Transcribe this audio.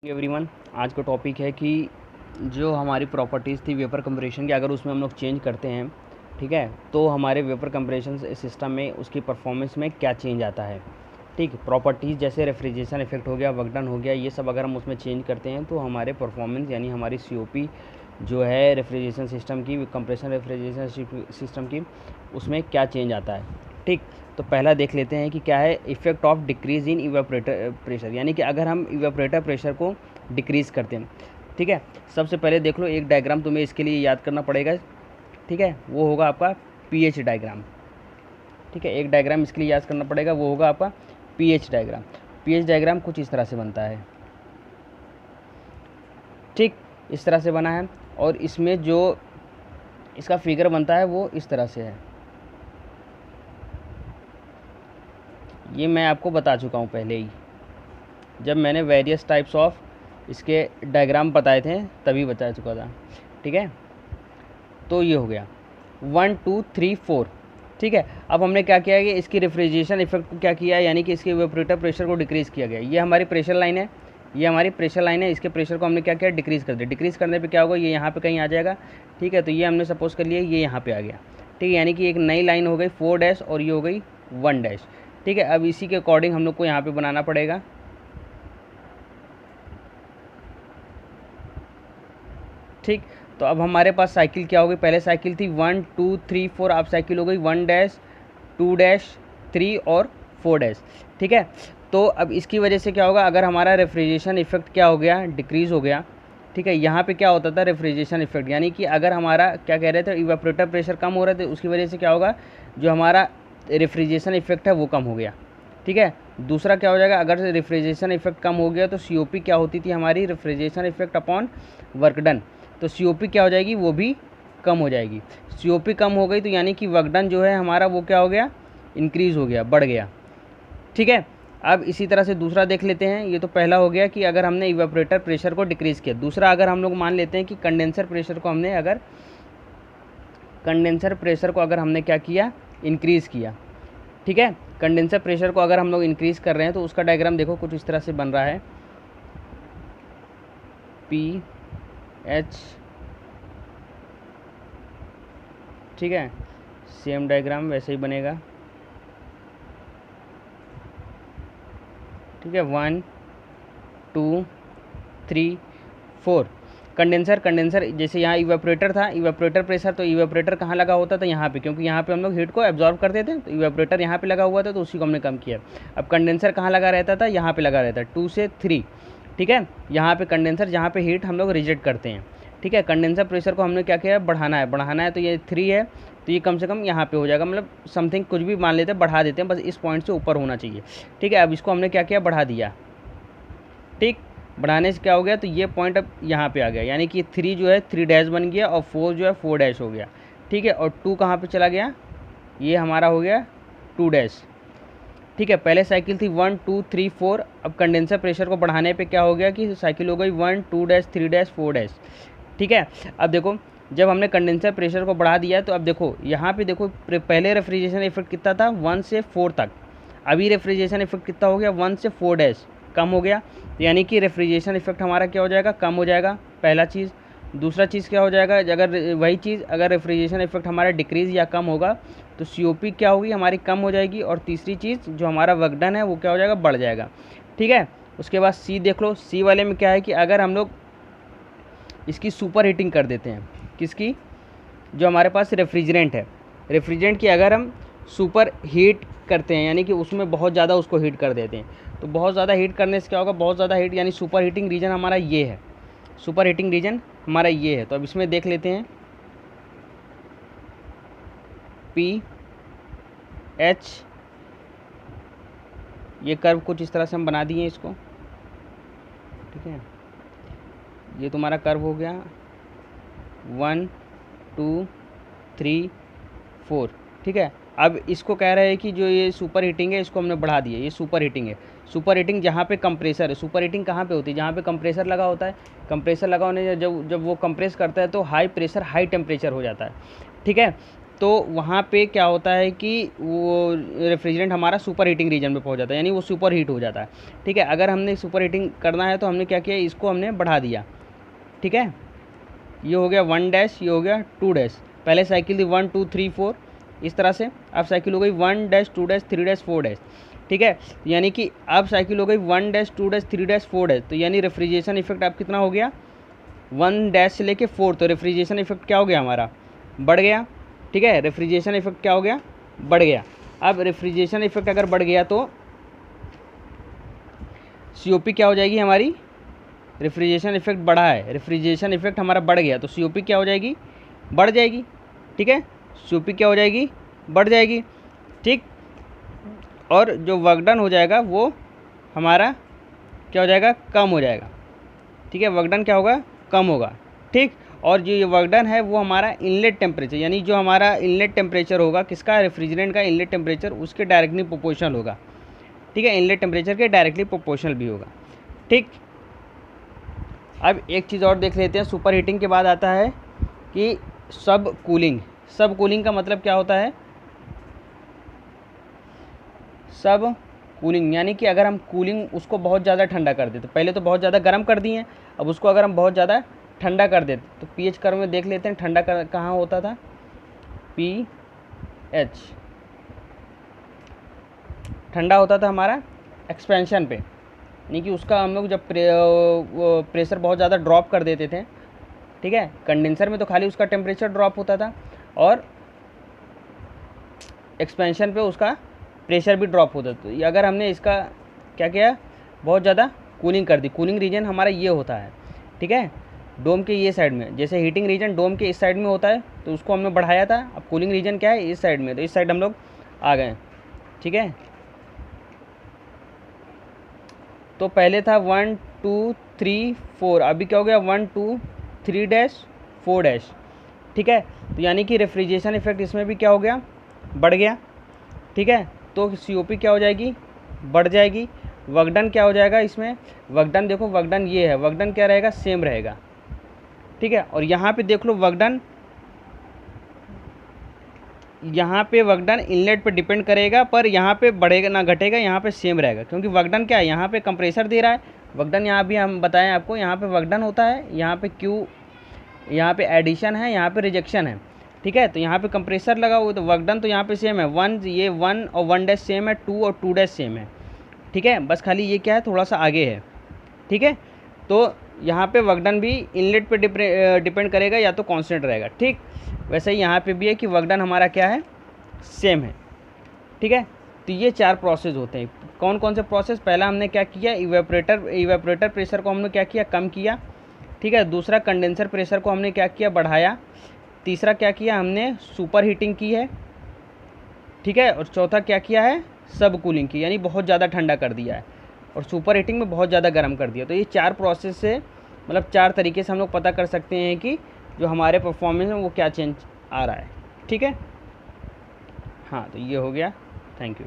Everyone, आज का topic है कि जो हमारी प्रॉपर्टीज़ थी वेपर कंप्रेशन की, अगर उसमें हम लोग चेंज करते हैं, ठीक है, तो हमारे वेपर कंप्रेशन सिस्टम में उसकी परफॉर्मेंस में क्या चेंज आता है। ठीक, प्रॉपर्टीज़ जैसे रेफ्रिजरेशन इफेक्ट हो गया, वर्क डन हो गया, ये सब अगर हम उसमें चेंज करते हैं तो हमारे परफॉर्मेंस यानी हमारी सीओपी जो है रेफ्रिजरेशन सिस्टम की, कंप्रेशन रेफ्रिजरेशन सिस्टम की, उसमें क्या चेंज आता है। ठीक, तो पहला देख लेते हैं कि क्या है effect of decrease in evaporator pressure, यानी कि अगर हम इवेपोरेटर प्रेशर को डिक्रीज़ करते हैं। ठीक है, सबसे पहले देख लो एक डायग्राम तुम्हें इसके लिए याद करना पड़ेगा। ठीक है, वो होगा आपका पीएच डायग्राम। ठीक है, एक डायग्राम इसके लिए याद करना पड़ेगा, वो होगा आपका पीएच डायग्राम। पीएच डायग्राम कुछ इस तरह से बनता है। ठीक, इस तरह से बना है और इसमें जो इसका फिगर बनता है वो इस तरह से है। ये मैं आपको बता चुका हूँ पहले ही, जब मैंने वेरियस टाइप्स ऑफ इसके डायग्राम बताए थे तभी बता चुका था। ठीक है, तो ये हो गया 1 2 3 4। ठीक है, अब हमने क्या किया है कि इसकी रेफ्रिजरेशन इफेक्ट को क्या किया है, यानी कि इसके इवेपोरेटर प्रेशर को डिक्रीज़ किया गया। ये हमारी प्रेशर लाइन है, ये हमारी प्रेशर लाइन है, इसके प्रेशर को हमने क्या किया, डिक्रीज़ कर दिया। डिक्रीज़ करने पे क्या होगा, ये यहाँ पे कहीं आ जाएगा। ठीक है, तो ये हमने सपोज कर लिया ये यहाँ पे आ गया। ठीक है, यानी कि एक नई लाइन हो गई 4 डैश और ये हो गई 1 डैश। ठीक है, अब इसी के अकॉर्डिंग हम लोग को यहाँ पे बनाना पड़ेगा। ठीक, तो अब हमारे पास साइकिल क्या हो गई, पहले साइकिल थी 1 2 3 4, अब साइकिल हो गई 1 डैश 2 डैश 3 और 4 डैश। ठीक है, तो अब इसकी वजह से क्या होगा, अगर हमारा रेफ्रिजरेशन इफेक्ट क्या हो गया, डिक्रीज़ हो गया। ठीक है, यहाँ पे क्या होता था रेफ्रिजरेशन इफेक्ट, यानी कि अगर हमारा क्या कह रहे थे इवेपोरेटर प्रेशर कम हो रहा था, उसकी वजह से क्या होगा, जो हमारा रेफ्रिजरेशन इफेक्ट है वो कम हो गया। ठीक है, दूसरा क्या हो जाएगा, अगर रेफ्रिजरेशन इफेक्ट कम हो गया तो सीओपी क्या होती थी हमारी, refrigeration effect upon work done, तो सीओपी क्या हो जाएगी, वो भी कम हो जाएगी। सीओपी कम हो गई तो यानी कि वर्क डन जो है हमारा वो क्या हो गया, इंक्रीज़ हो गया, बढ़ गया। ठीक है, अब इसी तरह से दूसरा देख लेते हैं। ये तो पहला हो गया कि अगर हमने इवेपोरेटर प्रेशर को डिक्रीज़ किया। दूसरा, अगर हम लोग मान लेते हैं कि कंडेंसर प्रेशर को हमने क्या किया, इंक्रीज़ किया। ठीक है, कंडेंसर प्रेशर को अगर हम लोग इंक्रीज़ कर रहे हैं तो उसका डायग्राम देखो कुछ इस तरह से बन रहा है। पी एच, ठीक है, सेम डायग्राम वैसे ही बनेगा। ठीक है, 1 2 3 4। कंडेंसर जैसे यहाँ इवेपोरेटर था, इवेपोरेटर प्रेशर, तो इवेपोरेटर कहाँ लगा होता था, यहाँ पे, क्योंकि यहाँ पे हम लोग हीट को एब्जॉर्ब करते थे, तो इवेपोरेटर यहाँ पे लगा हुआ था तो उसी को हमने कम किया। अब कंडेंसर कहाँ लगा रहता था, यहाँ पे लगा रहता है 2 से 3। ठीक है, यहाँ पे कंडेंसर जहाँ पे हीट हम लोग रिजेक्ट करते हैं। ठीक है, कंडेंसर प्रेशर को हमने क्या किया है, बढ़ाना है, तो ये 3 है तो ये कम से कम यहाँ पे हो जाएगा, मतलब समथिंग कुछ भी मान लेते हैं, बढ़ा देते हैं, बस इस पॉइंट से ऊपर होना चाहिए। ठीक है, अब इसको हमने क्या किया, बढ़ा दिया। ठीक, बढ़ाने से क्या हो गया, तो ये पॉइंट अब यहाँ पे आ गया, यानी कि 3 जो है 3 डैश बन गया और 4 जो है 4 डैश हो गया। ठीक है, और 2 कहाँ पे चला गया, ये हमारा हो गया 2 डैश। ठीक है, पहले साइकिल थी 1 2 3 4, अब कंडेंसर प्रेशर को बढ़ाने पे क्या हो गया कि साइकिल हो गई 1 2 डैश 3 डैश 4 डैश। ठीक है, अब देखो जब हमने कंडेंसर प्रेशर को बढ़ा दिया तो अब देखो यहाँ पे देखो पहले रेफ्रिजरेशन इफेक्ट कितना था, 1 से 4 तक, अभी रेफ्रिजरेशन इफेक्ट कितना हो गया, 1 से 4 डैश कम हो गया, यानी कि रेफ्रिजरेशन इफेक्ट हमारा क्या हो जाएगा, कम हो जाएगा, पहला चीज़। दूसरा चीज़ क्या हो जाएगा, अगर वही चीज़ अगर रेफ्रिजरेशन इफेक्ट हमारा डिक्रीज़ या कम होगा तो सीओपी क्या होगी, हमारी कम हो जाएगी, और तीसरी चीज़ जो हमारा वर्क डन है वो क्या हो जाएगा, बढ़ जाएगा। ठीक है, उसके बाद सी देख लो, सी वाले में क्या है कि अगर हम लोग इसकी सुपर हीटिंग कर देते हैं, किसकी, जो हमारे पास रेफ्रिजरेंट की अगर हम सुपर हीट करते हैं, यानी कि उसमें बहुत ज़्यादा उसको हीट कर देते हैं, तो बहुत ज़्यादा हीट करने से क्या होगा, बहुत ज़्यादा हीट यानी सुपर हीटिंग रीजन हमारा ये है, सुपर हीटिंग रीजन हमारा ये है। तो अब इसमें देख लेते हैं पी एच, ये कर्व कुछ इस तरह से हम बना दिए इसको। ठीक है, ये तुम्हारा कर्व हो गया 1 2 3 4। ठीक है, अब इसको कह रहे हैं कि जो ये सुपर हीटिंग है इसको हमने बढ़ा दिया, ये सुपर हीटिंग है। सुपर हीटिंग जहाँ पे कंप्रेसर है, सुपर हीटिंग कहाँ पे होती है, जहाँ पे कंप्रेसर लगा होता है। कंप्रेसर लगा होने जब वो कंप्रेस करता है तो हाई प्रेशर हाई टेम्परेचर हो जाता है। ठीक है, तो वहाँ पे क्या होता है कि वो रेफ्रिजरेंट हमारा सुपर हीटिंग रीजन में पहुँच जाता है, यानी वो सुपर हीट हो जाता है। ठीक है, अगर हमने सुपर हीटिंग करना है तो हमने क्या किया, इसको हमने बढ़ा दिया। ठीक है, ये हो गया 1 डैश, ये हो गया 2 डैश। पहले साइकिल थी 1 2 3 4 इस तरह से, अब साइकिल हो गई 1 डैश 2 डैश 3 डैश 4 डैश। ठीक है, यानी कि अब साइकिल हो गई 1 डैश 2 डैश 3 डैश 4 डैश। तो यानी रेफ्रिजरेशन इफेक्ट अब कितना हो गया, 1 डैश से लेके 4। तो रेफ्रिजरेशन इफेक्ट क्या हो गया हमारा, बढ़ गया। ठीक है, रेफ्रिजरेशन इफेक्ट क्या हो गया, बढ़ गया। अब रेफ्रिजरेशन इफेक्ट अगर बढ़ गया तो COP क्या हो जाएगी हमारी, रेफ्रिजरेशन इफेक्ट बढ़ा है, रेफ्रिजरेशन इफेक्ट हमारा बढ़ गया तो COP क्या हो जाएगी, बढ़ जाएगी। ठीक है, COP क्या हो जाएगी, बढ़ जाएगी। ठीक, और जो वर्क डन हो जाएगा वो हमारा क्या हो जाएगा, कम हो जाएगा। ठीक है, वर्क डन क्या होगा, कम होगा। ठीक, और जो ये वर्क डन है वो हमारा इनलेट टेम्परेचर, यानी जो हमारा इनलेट टेम्परेचर होगा किसका, रेफ्रिजरेंट का इनलेट टेम्परेचर, उसके डायरेक्टली प्रोपोर्शनल होगा। ठीक है, इनलेट टेम्परेचर के डायरेक्टली प्रोपोर्शनल भी होगा। ठीक, अब एक चीज़ और देख लेते हैं, सुपर हीटिंग के बाद आता है कि सब कूलिंग। सब कूलिंग का मतलब क्या होता है, सब कूलिंग यानी कि अगर हम कूलिंग उसको बहुत ज़्यादा ठंडा कर देते, पहले तो बहुत ज़्यादा गर्म कर दिए, अब उसको अगर हम बहुत ज़्यादा ठंडा कर देते तो pH कर्व में देख लेते हैं ठंडा कहाँ होता था, pH ठंडा होता था हमारा एक्सपेंशन पे, यानी कि उसका हम लोग जब प्रेशर बहुत ज़्यादा ड्रॉप कर देते थे। ठीक है, कंडेंसर में तो खाली उसका टेम्परेचर ड्रॉप होता था और एक्सपेंशन पे उसका प्रेशर भी ड्रॉप होता था। तो अगर हमने इसका क्या किया, बहुत ज़्यादा कूलिंग कर दी, कूलिंग रीजन हमारा ये होता है। ठीक है, डोम के ये साइड में, जैसे हीटिंग रीजन डोम के इस साइड में होता है तो उसको हमने बढ़ाया था, अब कूलिंग रीजन क्या है, इस साइड में, तो इस साइड हम लोग आ गए। ठीक है, तो पहले था 1 2 3 4, अभी क्या हो गया 1 2 3 डैश 4 डैश। ठीक है, तो यानी कि रेफ्रिजरेशन इफेक्ट इसमें भी क्या हो गया, बढ़ गया। ठीक है, तो COP क्या हो जाएगी, बढ़ जाएगी। वर्क डन क्या हो जाएगा इसमें, वर्क डन देखो, वर्क डन ये है, वर्क डन क्या रहेगा, सेम रहेगा। ठीक है, और यहाँ पे देख लो वर्क डन, यहाँ पे वर्क डन इनलेट पे डिपेंड करेगा, पर यहाँ पे बढ़ेगा ना घटेगा, यहाँ पे सेम रहेगा, क्योंकि वर्क डन क्या है, यहाँ पे कंप्रेसर दे रहा है। वर्क डन यहाँ भी हम बताएं आपको, यहाँ पे वर्क डन होता है, यहाँ पे Q, यहाँ पे एडिशन है, यहाँ पे रिजेक्शन है। ठीक है, तो यहाँ पे कंप्रेसर लगा हुआ, तो वर्क डन तो यहाँ पे सेम है, 1 ये 1 और 1 डैश सेम है, 2 और 2 डैश सेम है। ठीक है, बस खाली ये क्या है, थोड़ा सा आगे है। ठीक है, तो यहाँ पे वर्क डन भी इनलेट पे डिपेंड करेगा या तो कांस्टेंट रहेगा। ठीक, वैसे ही यहाँ पे भी है कि वर्क डन हमारा क्या है, सेम है। ठीक है, तो ये 4 प्रोसेस होते हैं। कौन कौन से प्रोसेस, पहला हमने क्या किया, इवेपोरेटर प्रेशर को हमने क्या किया, कम किया। ठीक है, दूसरा कंडेंसर प्रेशर को हमने क्या किया, बढ़ाया। तीसरा क्या किया, हमने सुपर हीटिंग की है। ठीक है, और चौथा क्या किया है, सब कूलिंग की, यानी बहुत ज़्यादा ठंडा कर दिया है, और सुपर हीटिंग में बहुत ज़्यादा गर्म कर दिया। तो ये 4 प्रोसेस से, मतलब 4 तरीके से हम लोग पता कर सकते हैं कि जो हमारे परफॉर्मेंस में वो क्या चेंज आ रहा है। ठीक है, हाँ, तो ये हो गया। Thank you.